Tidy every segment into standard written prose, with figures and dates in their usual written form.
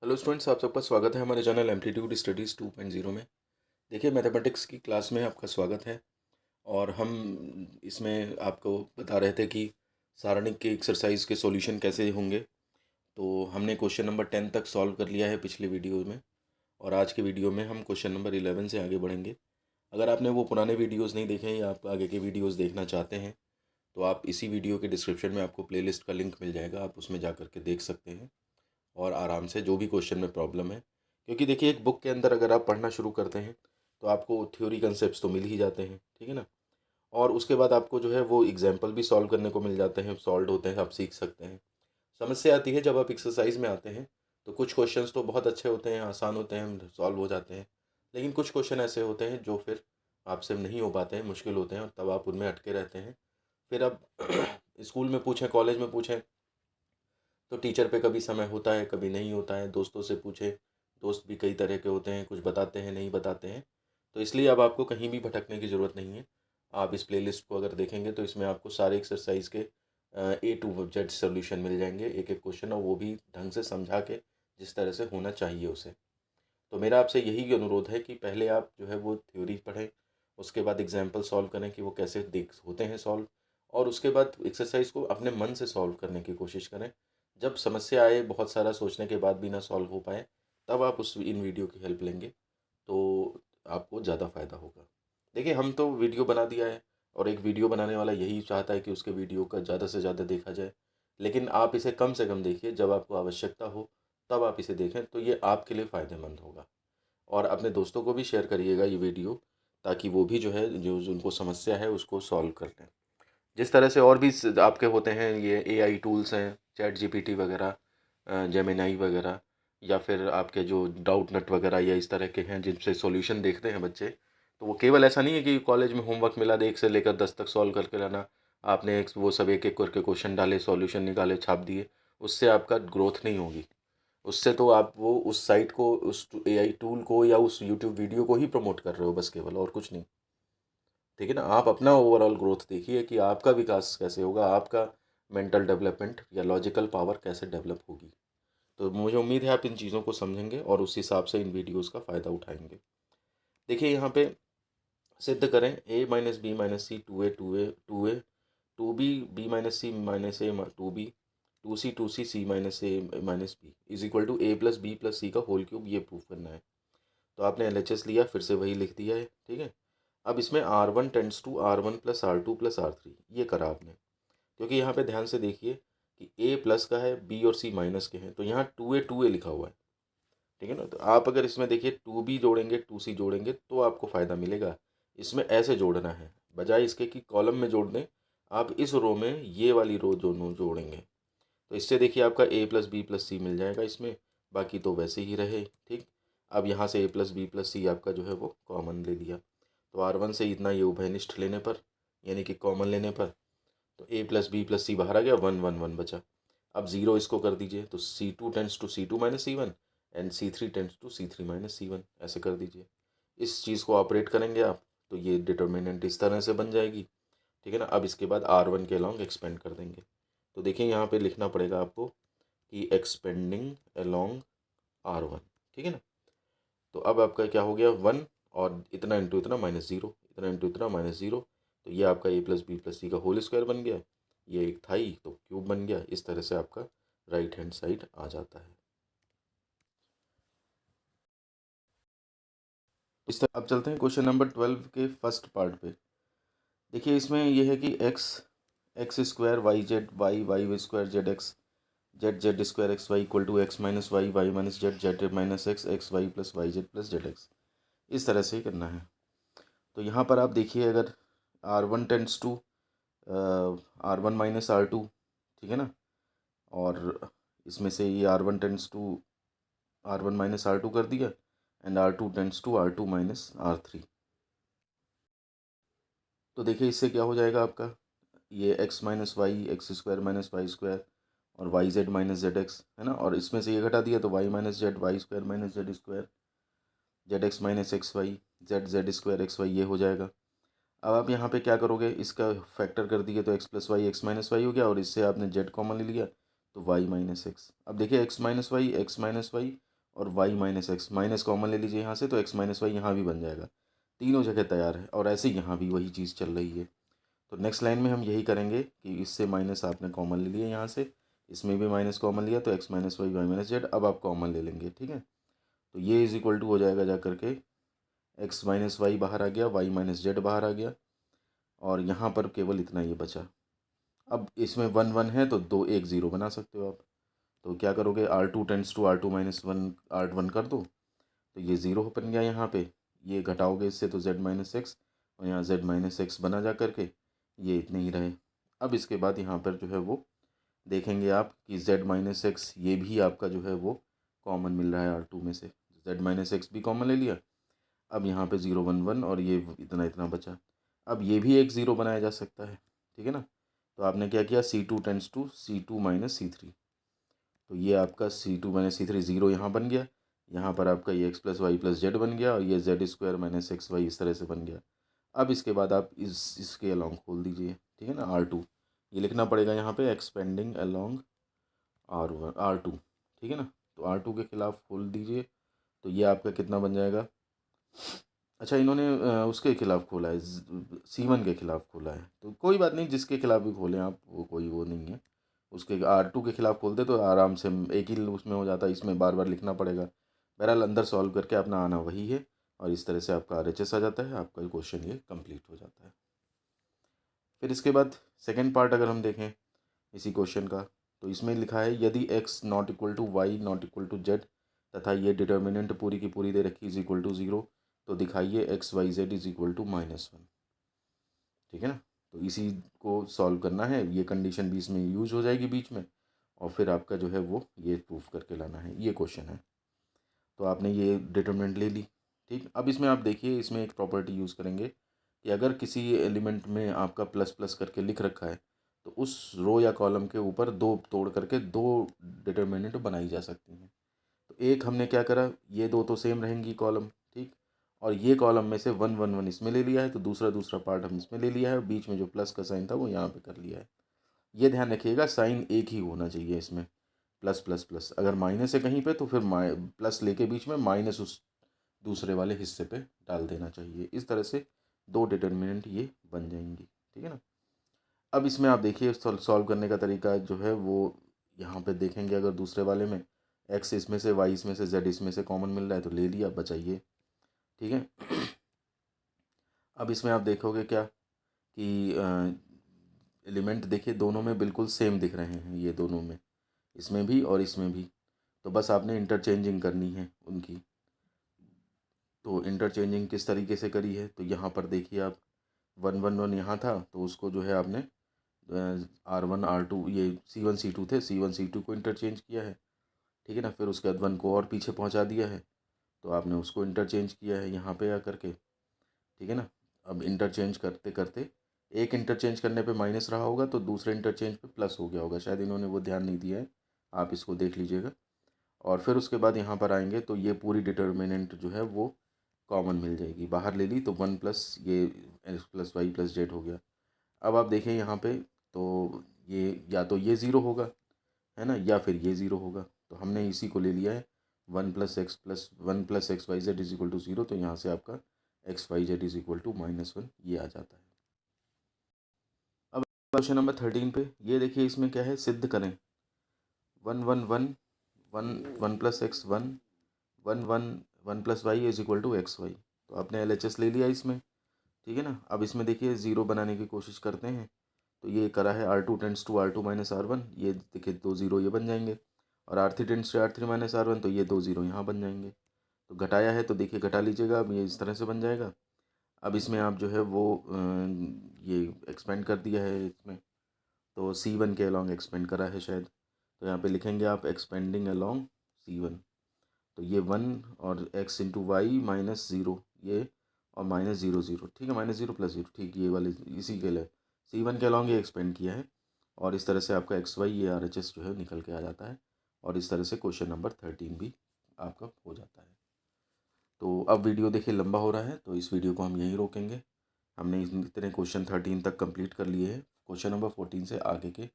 Hello students, आप सबका स्वागत है हमारे चैनल एम्पलीट्यूड स्टडीज़ 2.0 में। देखिए, मैथमेटिक्स की क्लास में आपका स्वागत है। और हम इसमें आपको बता रहे थे कि सारणिक के एक्सरसाइज के सॉल्यूशन कैसे होंगे। तो हमने क्वेश्चन नंबर 10 तक सॉल्व कर लिया है पिछले वीडियो में, और आज के वीडियो में हम क्वेश्चन नंबर 11 से आगे बढ़ेंगे। अगर आपने वो पुराने वीडियोज़ नहीं देखे हैं या आप आगे के वीडियोज़ देखना चाहते हैं, तो आप इसी वीडियो के डिस्क्रिप्शन में आपको प्लेलिस्ट का लिंक मिल जाएगा, आप उसमें जा कर के देख सकते हैं और आराम से जो भी क्वेश्चन में प्रॉब्लम है। क्योंकि देखिए, एक बुक के अंदर अगर आप पढ़ना शुरू करते हैं तो आपको थ्योरी कंसेप्ट तो मिल ही जाते हैं, ठीक है ना। और उसके बाद आपको जो है वो एग्जाम्पल भी सॉल्व करने को मिल जाते हैं, सॉल्व होते हैं, आप सीख सकते हैं। समस्या आती है जब आप एक्सरसाइज में आते हैं, तो कुछ क्वेश्चंस तो बहुत अच्छे होते हैं, आसान होते हैं, सॉल्व हो जाते हैं। लेकिन कुछ क्वेश्चन ऐसे होते हैं जो फिर आपसे नहीं हो पाते हैं, मुश्किल होते हैं, और तब आप उनमें अटके रहते हैं। फिर अब स्कूल में पूछें, कॉलेज में पूछें, तो टीचर पे कभी समय होता है, कभी नहीं होता है। दोस्तों से पूछे, दोस्त भी कई तरह के होते हैं, कुछ बताते हैं, नहीं बताते हैं। तो इसलिए अब आपको कहीं भी भटकने की ज़रूरत नहीं है। आप इस प्लेलिस्ट को अगर देखेंगे तो इसमें आपको सारे एक्सरसाइज के A to Z सोल्यूशन मिल जाएंगे, एक एक क्वेश्चन, और वो भी ढंग से समझा के, जिस तरह से होना चाहिए उसे। तो मेरा आपसे यही अनुरोध है कि पहले आप जो है वो थ्योरी पढ़ें, उसके बाद एग्जाम्पल सॉल्व करें कि वो कैसे देख होते हैं सॉल्व, और उसके बाद एक्सरसाइज को अपने मन से सॉल्व करने की कोशिश करें। जब समस्या आए, बहुत सारा सोचने के बाद भी ना सॉल्व हो पाए, तब आप उस इन वीडियो की हेल्प लेंगे, तो आपको ज़्यादा फ़ायदा होगा। देखिए, हम तो वीडियो बना दिया है, और एक वीडियो बनाने वाला यही चाहता है कि उसके वीडियो का ज़्यादा से ज़्यादा देखा जाए। लेकिन आप इसे कम से कम देखिए, जब आपको आवश्यकता हो तब आप इसे देखें, तो ये आपके लिए फ़ायदेमंद होगा। और अपने दोस्तों को भी शेयर करिएगा ये वीडियो, ताकि वो भी जो है, जो उनको समस्या है उसको सॉल्व कर लें। जिस तरह से और भी आपके होते हैं ये एआई टूल्स हैं, चैट जीपीटी वगैरह, जेमिनाई वगैरह, या फिर आपके जो डाउट नट वगैरह या इस तरह के हैं जिनसे सॉल्यूशन देखते हैं बच्चे। तो वो केवल ऐसा नहीं है कि कॉलेज में होमवर्क मिला, 1 से लेकर 10 तक सॉल्व करके लाना। आपने एक वो सब एक एक करके क्वेश्चन डाले, सॉल्यूशन निकाले, छाप दिए, उससे आपका ग्रोथ नहीं होगी। उससे तो आप वो उस साइट को, उस एआई टूल को, या उस यूट्यूब वीडियो को ही प्रमोट कर रहे हो बस, केवल, और कुछ नहीं। ठीक है ना। आप अपना ओवरऑल ग्रोथ देखिए कि आपका विकास कैसे होगा, आपका मेंटल डेवलपमेंट या लॉजिकल पावर कैसे डेवलप होगी। तो मुझे उम्मीद है आप इन चीज़ों को समझेंगे और उस हिसाब से इन वीडियोस का फ़ायदा उठाएंगे। देखिए, यहाँ पे सिद्ध करें A - B - C 2A 2A 2B B - C - A 2B 2C 2C C - A - B is equal to A + B + C का होल क्यूब, ये प्रूफ करना है। तो आपने LHS लिया, फिर से वही लिख दिया है, ठीक है। अब इसमें R1 tends to R1 + R2 + R3, ये करा आपने। क्योंकि यहाँ पे ध्यान से देखिए कि A प्लस का है, B और C माइनस के हैं, तो यहाँ 2A लिखा हुआ है, ठीक है ना। तो आप अगर इसमें देखिए 2B जोड़ेंगे, 2C जोड़ेंगे, तो आपको फ़ायदा मिलेगा। इसमें ऐसे जोड़ना है, बजाय इसके कि कॉलम में जोड़ दें, आप इस रो में ये वाली रो दोनों जोड़ेंगे। तो इससे देखिए आपका A + B + C मिल जाएगा इसमें, बाकी तो वैसे ही रहे, ठीक। अब यहाँ से A + B + C आपका जो है वो कॉमन ले लिया, तो R1 से इतना ये उभयनिष्ठ लेने पर, यानी कि कॉमन लेने पर, तो A + B + C बाहर आ गया, 1 1 1 बचा। अब ज़ीरो इसको कर दीजिए, तो C2 tends to C2 - C1 and C3 tends to C3 - C1, ऐसे कर दीजिए। इस चीज़ को ऑपरेट करेंगे आप, तो ये डिटर्मिनेंट इस तरह से बन जाएगी, ठीक है ना। अब इसके बाद R1 के अलॉन्ग एक्सपेंड कर देंगे। तो देखिए, यहाँ पे लिखना पड़ेगा आपको कि एक्सपेंडिंग अलॉन्ग R1, ठीक है ना। तो अब आपका क्या हो गया, 1, और इतना इंटू इतना -0, इतना इंटू इतना -0, तो ये आपका A + B + C का होल स्क्वायर बन गया। ये एक था ही, तो क्यूब बन गया। इस तरह से आपका राइट हैंड साइड आ जाता है। इस तरह अब चलते हैं क्वेश्चन नंबर 12 के फर्स्ट पार्ट पे। देखिए, इसमें यह है कि x² y² zx z² xy = x - y y - z z - x xy + yz + zx, इस तरह से ही करना है। तो यहाँ पर आप देखिए, अगर R1 tends to R1 - R2, ठीक है ना, और इसमें से ये R1 tends to R1 - R2 कर दिया, and R2 tends to R2 - R3। तो देखिए, इससे क्या हो जाएगा आपका, ये x - y x² - y² और yz - zx, है ना। और इसमें से ये घटा दिया, तो y - z y² - z² zx - xy z² xy, ये हो जाएगा। अब आप यहाँ पे क्या करोगे, इसका फैक्टर कर दिए तो x + y x - y हो गया, और इससे आपने z कॉमन ले लिया, तो y - x। अब देखिए, x - y x - y और y minus x, minus common ले लीजिए यहाँ से तो x माइनस वाई यहाँ भी बन जाएगा। तीनों जगह तैयार है और ऐसे यहाँ भी वही चीज़ चल रही है। तो नेक्स्ट लाइन में हम यही करेंगे कि इससे माइनस आपने कॉमन ले लिया यहाँ से, इसमें भी माइनस कॉमन लिया तो x minus Y Y minus Z, अब आप कॉमन ले लेंगे। ठीक है, तो ये इज इक्वल टू हो जाएगा जा करके x माइनस वाई बाहर आ गया, y माइनस जेड बाहर आ गया और यहाँ पर केवल इतना ये बचा। अब इसमें 1 1 है तो 2 1 0 बना सकते हो आप। तो क्या करोगे, R2 tends to R2 minus one, R1 कर दो तो ये 0 बन गया यहाँ पे। ये घटाओगे इससे तो z माइनस एक्स और यहाँ z माइनस एक्स बना जा करके ये इतने ही रहे। अब इसके बाद यहाँ पर जो है वो देखेंगे आप कि z माइनस एक्स ये भी आपका जो है वो कॉमन मिल रहा है R2 में से, z माइनस एक्स भी कॉमन ले लिया। अब यहाँ पे 0 1 1 और ये इतना इतना बचा। अब ये भी एक 0 बनाया जा सकता है। ठीक है ना, तो आपने क्या किया, C2 tends to C2 minus C3, तो ये आपका C2 माइनस C3 0 यहाँ बन गया। यहाँ पर आपका ये x plus Y plus Z बन गया और ये Z square minus X Y इस तरह से बन गया। अब इसके बाद आप इसके अलोंग खोल दीजिए। ठीक है ना, R2 ये लिखना पड़ेगा यहाँ पे, एक्सपेंडिंग अलोंग R2। ठीक है ना, तो R2 के खिलाफ खोल दीजिए तो ये आपका कितना बन जाएगा। अच्छा, इन्होंने उसके खिलाफ खोला है, C1 के खिलाफ खोला है, तो कोई बात नहीं, जिसके खिलाफ भी खोलें आप, वो कोई वो नहीं है। उसके R2 के खिलाफ खोलते तो आराम से एक ही उसमें हो जाता, इसमें बार बार लिखना पड़ेगा। बहरहाल अंदर सॉल्व करके अपना आना वही है और इस तरह से आपका RHS आ जाता है, आपका क्वेश्चन ये कंप्लीट हो जाता है। फिर इसके बाद सेकेंड पार्ट अगर हम देखें इसी क्वेश्चन का, तो इसमें लिखा है यदि x not equal to Y not equal to Z तथा ये डिटर्मिनेंट पूरी की पूरी दे रखी इज इक्वल टू 0, तो दिखाइए X Y Z is equal to -1। ठीक है ना, तो इसी को सॉल्व करना है, ये कंडीशन भी इसमें यूज हो जाएगी बीच में और फिर आपका जो है वो ये प्रूफ करके लाना है, ये क्वेश्चन है। तो आपने ये डिटर्मिनेंट ले ली। ठीक, अब इसमें आप देखिए, इसमें एक प्रॉपर्टी यूज़ करेंगे कि अगर किसी एलिमेंट में आपका प्लस प्लस करके लिख रखा है तो उस रो या कॉलम के ऊपर दो तोड़ करके दो डिटर्मिनेंट बनाई जा सकती हैं। तो एक हमने क्या करा, ये दो तो सेम रहेंगी कॉलम, ठीक, और ये कॉलम में से 1 1 1 इसमें ले लिया है, तो दूसरा दूसरा पार्ट हम इसमें ले लिया है, बीच में जो प्लस का साइन था वो यहाँ पे कर लिया है। ये ध्यान रखिएगा, साइन एक ही होना चाहिए इसमें, प्लस प्लस प्लस, अगर माइनस है कहीं पे तो फिर प्लस लेके बीच में माइनस उस दूसरे वाले हिस्से पे डाल देना चाहिए। इस तरह से दो डिटर्मिनेंट ये बन जाएंगी। ठीक है ना, अब इसमें आप देखिए सॉल्व करने का तरीका जो है वो यहाँ पे देखेंगे। अगर दूसरे वाले में एक्स इसमें से, वाई इसमें से, जेड इसमें से कॉमन मिल रहा है तो ले लिया, बचाइए। ठीक है, अब इसमें आप देखोगे क्या कि एलिमेंट देखिए दोनों में बिल्कुल सेम दिख रहे हैं, ये दोनों में, इसमें भी और इसमें भी, तो बस आपने इंटरचेंजिंग करनी है उनकी। तो इंटरचेंजिंग किस तरीके से करी है, तो यहाँ पर देखिए आप 1 1 1 यहाँ था तो उसको जो है आपने R1 R2, ये C1 C2 थे, C1 C2 को इंटरचेंज किया है। ठीक है ना, फिर उसके बाद 1 को और पीछे पहुँचा दिया है तो आपने उसको इंटरचेंज किया है यहाँ पे आकर के। ठीक है ना, अब इंटरचेंज करते करते एक इंटरचेंज करने पे माइनस रहा होगा तो दूसरे इंटरचेंज पे प्लस हो गया होगा, शायद इन्होंने वो ध्यान नहीं दिया है, आप इसको देख लीजिएगा। और फिर उसके बाद यहाँ पर आएंगे तो ये पूरी डिटर्मिनेंट जो है वो कॉमन मिल जाएगी, बाहर ले ली तो 1 प्लस ये X plus Y plus Z हो गया। अब आप देखें यहाँ पे तो ये या तो ये ज़ीरो होगा, है ना, या फिर ये ज़ीरो होगा, तो हमने इसी को ले लिया है 1 plus X Y Z is equal to 0, तो यहाँ से आपका X Y Z is equal to -1 ये आ जाता है। अब क्वेश्चन नंबर 13 पे ये देखिए, इसमें क्या है, सिद्ध करें 1 1 1 1 1 plus X 1 1 1 1 plus Y is equal to X Y, तो आपने LHS ले लिया इसमें। ठीक है ना, अब इसमें देखिए ज़ीरो बनाने की कोशिश करते हैं, तो ये करा है R2 tends to R2 minus R1, ये देखिए दो ज़ीरो ये बन जाएंगे, और R3 tends to R3 minus R1, तो ये दो ज़ीरो यहाँ बन जाएंगे। तो घटाया है तो देखिए घटा लीजिएगा, अब ये इस तरह से बन जाएगा। अब इसमें आप जो है वो ये एक्सपेंड कर दिया है इसमें, तो C1 के अलॉन्ग एक्सपेंड करा है शायद, तो यहाँ पे लिखेंगे आप एक्सपेंडिंग अलॉन्ग C1, तो ये 1 और x into Y minus zero ये, और -0 0, ठीक है, -0 प्लस 0, ठीक, ये वाले इसी के लिए C1 के अलॉन्ग ये एक्सपेंड किया है, और इस तरह से आपका एक्स वाई ये RHS जो है निकल के आ जाता है, और इस तरह से क्वेश्चन नंबर 13 भी आपका हो जाता है। तो अब वीडियो देखिए लंबा हो रहा है तो इस वीडियो को हम यहीं रोकेंगे। हमने इतने क्वेश्चन 13 तक कंप्लीट कर लिए हैं, क्वेश्चन नंबर 14 से आगे के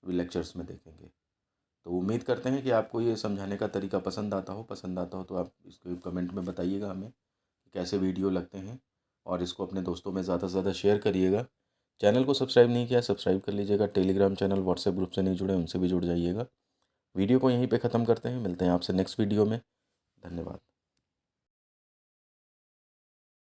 लेक्चर्स में देखेंगे। तो उम्मीद करते हैं कि आपको ये समझाने का तरीका पसंद आता हो तो आप इसको कमेंट में बताइएगा हमें कि कैसे वीडियो लगते हैं, और इसको अपने दोस्तों में ज़्यादा से ज़्यादा शेयर करिएगा। चैनल को सब्सक्राइब नहीं किया, सब्सक्राइब कर लीजिएगा। टेलीग्राम चैनल, व्हाट्सएप ग्रुप से नहीं जुड़े, उनसे भी जुड़ जाइएगा। वीडियो को यहीं पे ख़त्म करते हैं, मिलते हैं आपसे नेक्स्ट वीडियो में। धन्यवाद।